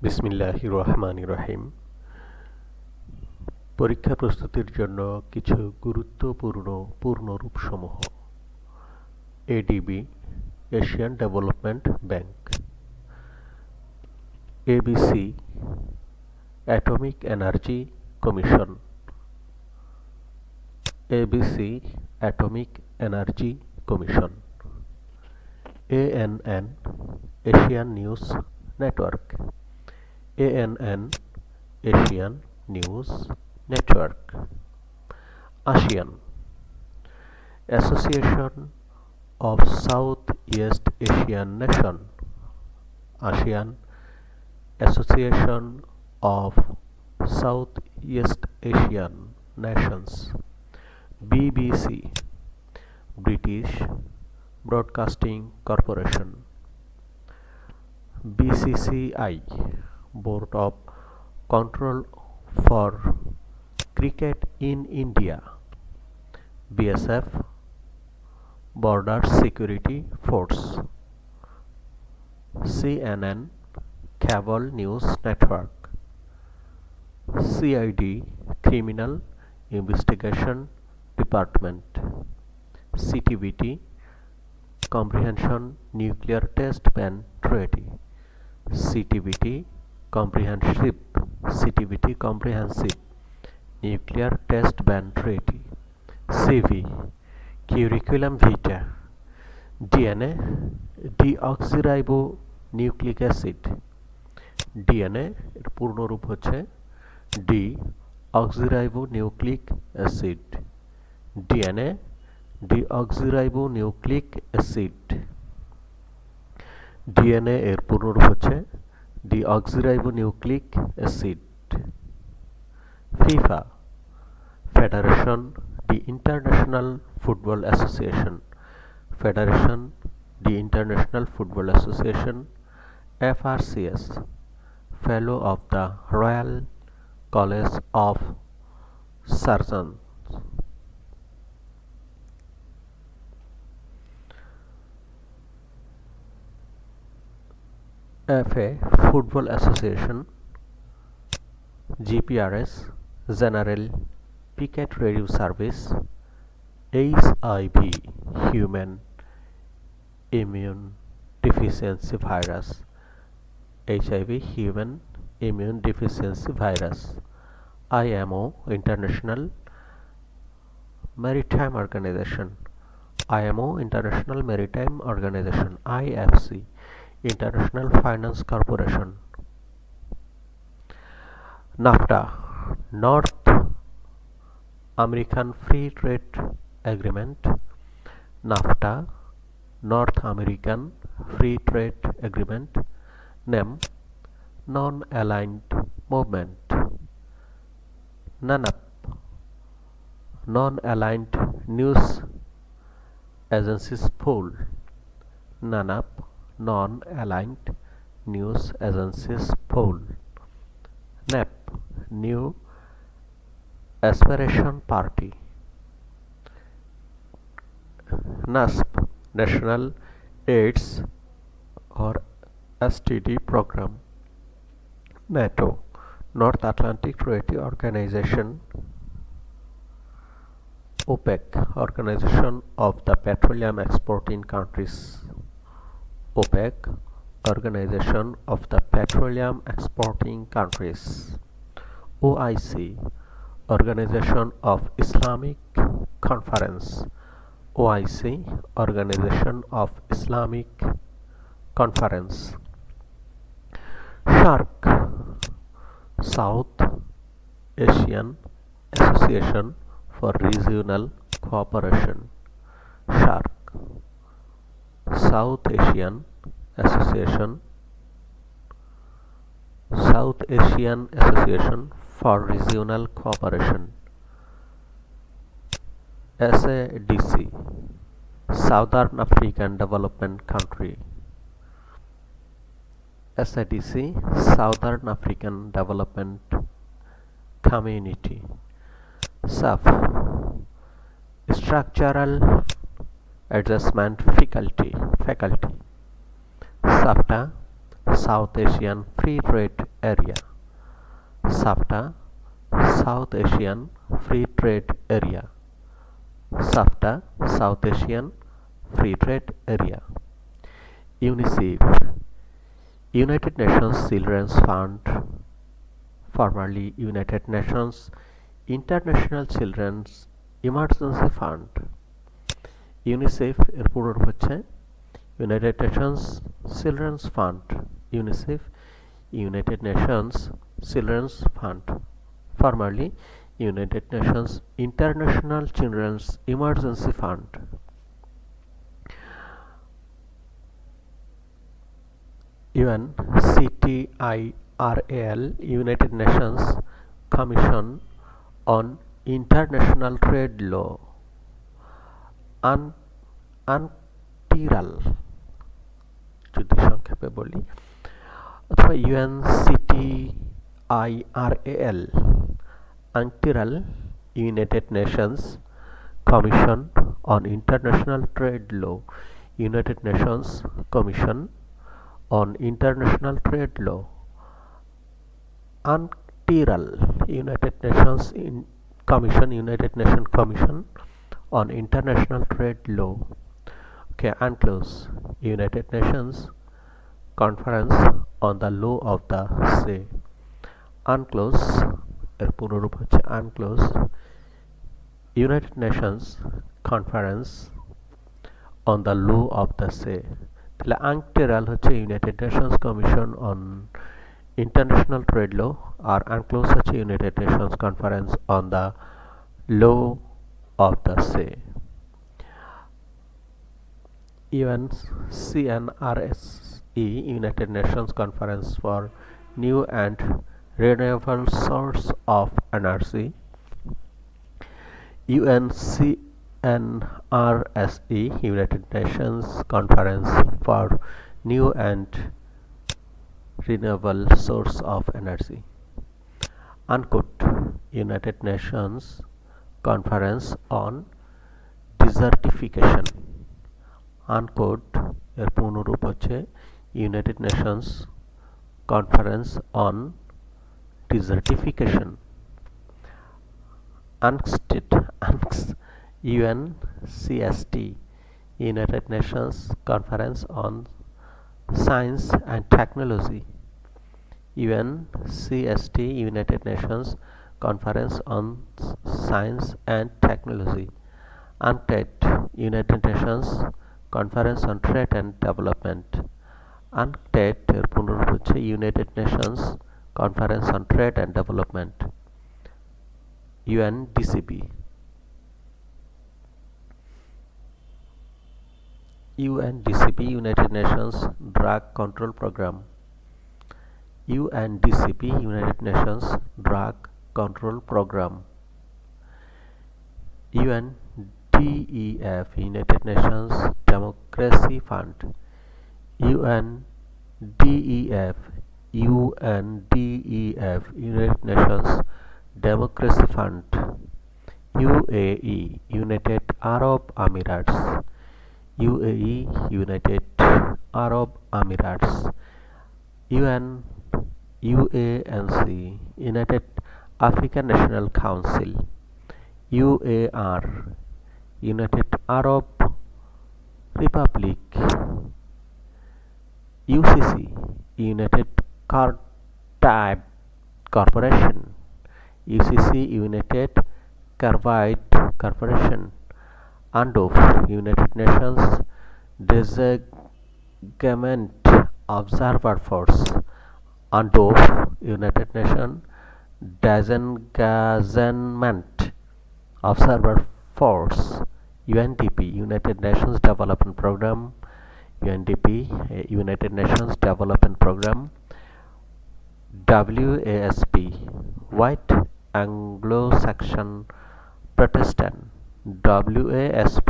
বিসমিল্লাহির রহমানির রহিম। পরীক্ষা প্রস্তুতির জন্য কিছু গুরুত্বপূর্ণ পূর্ণরূপসমূহ: ADB, Asian Development Bank; ABC, Atomic Energy Commission; ABC, Atomic Energy Commission; ANN, Asian News Network; ANN, Asian News Network; ASEAN, Association of Southeast Asian Nations; ASEAN, Association of Southeast Asian Nations; BBC, British Broadcasting Corporation; BCCI, Board of Control for Cricket in India; BSF, Border Security Force; CNN, Cable News Network; CID, Criminal Investigation Department; CTBT, Comprehension Nuclear Test Ban Treaty; CTBT, Comprehensive Nuclear Test Ban Treaty; CV, Curriculum Vitae; DNA, deoxyribonucleic acid; DNA এর পূর্ণরূপ হচ্ছে deoxyribonucleic acid; DNA, deoxyribonucleic acid; DNA এর পূর্ণরূপ হচ্ছে deoxyribonucleic acid; FIFA, Federation de International Football Association; Federation de International Football Association; FRCS, Fellow of the Royal College of Surgeons; FA Football Association; GPRS, General Picket Radio Service; HIV, Human Immune Deficiency Virus; HIV, Human Immune Deficiency Virus; IMO, International Maritime Organization; IMO, International Maritime Organization; IFC, International Finance Corporation; NAFTA, North American Free Trade Agreement; NAFTA, North American Free Trade Agreement; NAM, Non-Aligned Movement; NANAP, Non-Aligned News Agencies Pool; NANAP, Non-Aligned News Agencies Pool; NAP, New Aspiration Party; NASP, National AIDS or STD Program; NATO, North Atlantic Treaty Organization; OPEC, Organization of the Petroleum Exporting Countries; OPEC, Organization of the Petroleum Exporting Countries; OIC, Organization of Islamic Conference; OIC, Organization of Islamic Conference; SAARC, South Asian Association for Regional Cooperation; SAARC, South Asian Association for Regional Cooperation; SADC, Southern African Development Country; SADC, Southern African Development Community; SAF, Structural Adjustment Faculty; SAFTA, South Asian Free Trade Area. SAFTA, South Asian Free Trade Area. SAFTA, South Asian Free Trade Area. UNICEF, United Nations Children's Fund, formerly United Nations International Children's Emergency Fund. UNICEF এর পুরো রূপ হচ্ছে United Nations Children's Fund. UNICEF, United Nations Children's Fund, formerly United Nations International Children's Emergency Fund. UNCTIRAL, United Nations Commission on International Trade Law. UNCTIRAL যদি সংক্ষেপে বলি, অথবা UNCTIRAL, UNCTIRAL, United Nations Commission on International Trade Law, United Nations Commission on International Trade Law. UNCTIRAL, United Nations Commission, United Nations Commission on International Trade Law. Okay, UNCLOS, United Nations Conference on the Law of the Sea. UNCLOS এর পুনরূপ হচ্ছে UNCLOS, United Nations Conference on the Law of the Sea. তাহলে UNCTIRAL হচ্ছে United Nations Commission on International Trade Law, R UNCLOS হচ্ছে United Nations Conference on the Law of the Sea. UNCNRSE, United Nations Conference for New and Renewable Source of Energy. UNCNRSE, United Nations Conference for New and Renewable Source of Energy. UNCOT, United Nations Conference on Desertification. UNCOT এর পূর্ণরূপ হচ্ছে United Nations Conference on Desertification. UNCST, UNCST, United Nations Conference on Science and Technology. UNCST, United Nations Conference on Science and Technology. UNCTAD, United Nations Conference on Trade and Development. UNCTAD এর পুনরূপ হচ্ছে United Nations Conference on Trade and Development. UNDCP, UNDCP, United Nations Drug Control Program. UNDCP, United Nations Drug Control Program. UNDEF, United Nations Democracy Fund. UNDEF, UNDEF, United Nations Democracy Fund. UAE, United Arab Emirates. UAE, United Arab Emirates. UANC, United African National Council. UAR, United Arab Republic. UCC, United Carbide Corporation. UCC, United Carbide Corporation. UNDOF, United Nations Disagreement Observer Force. UNDOF, United Nations Disengagement Observer Force. UNDP, United Nations Development Program. UNDP, United Nations Development Program. WASP, White Anglo-Saxon Protestant. WASP,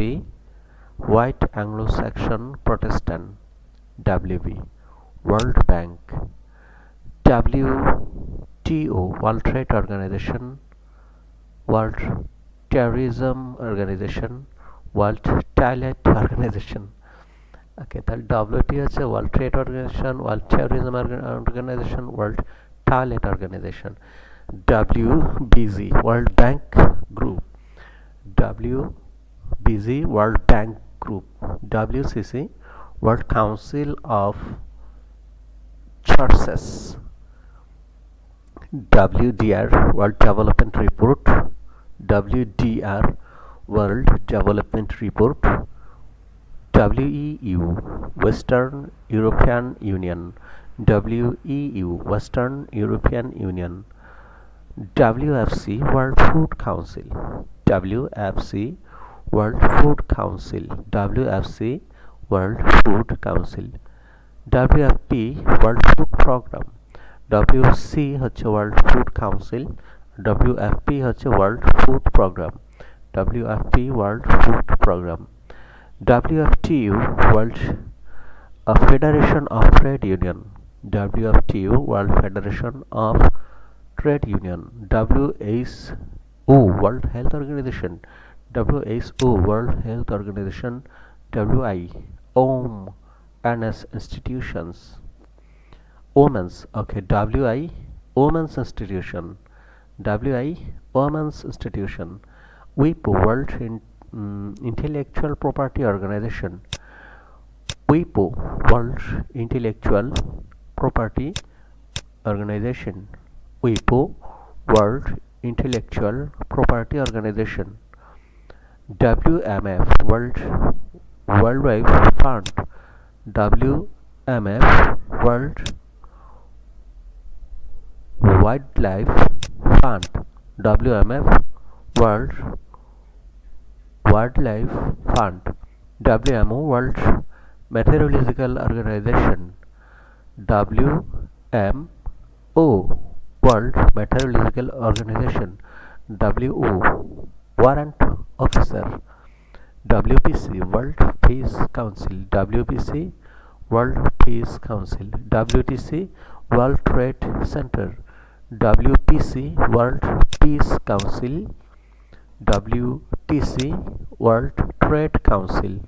White Anglo-Saxon Protestant. WB, World Bank. WTO, World Trade Organization, World Tourism Organization, World Toilet Organization. ওকে, তাহলে WT হচ্ছে world trade organization, world terrorism organization, world toilet organization. WBG world bank group, WBG world bank group, WCC world council of churches, WDR world development report, WDR world development report, WEU Western European Union, WEU Western European Union, WFC World Food Council, WFC World Food Council, WFC World Food Council, WFP World Food Program, WFC হচ্ছে World Food Council, WFP হচ্ছে World Food Program, WFP World Food Program, WFTU World Federation of Trade Union, WFTU World Federation of Trade Union, WHO World Health Organization, WHO World Health Organization, WI OMS institutions, Women's, okay, WI Women's Institution, WI Women's Institution, WIPO World Intellectual Property Organization, WIPO World Intellectual Property Organization, WIPO World Intellectual Property Organization, WMF World Wildlife Fund, WMF World Wildlife Fund, WMF World Wildlife Fund, WMO World Meteorological Organization, WMO World Meteorological Organization, WO Warrant Officer, WPC World Peace Council, WPC World Peace Council, WTC World Trade Center, WPC World Peace Council, WTC World Trade Council.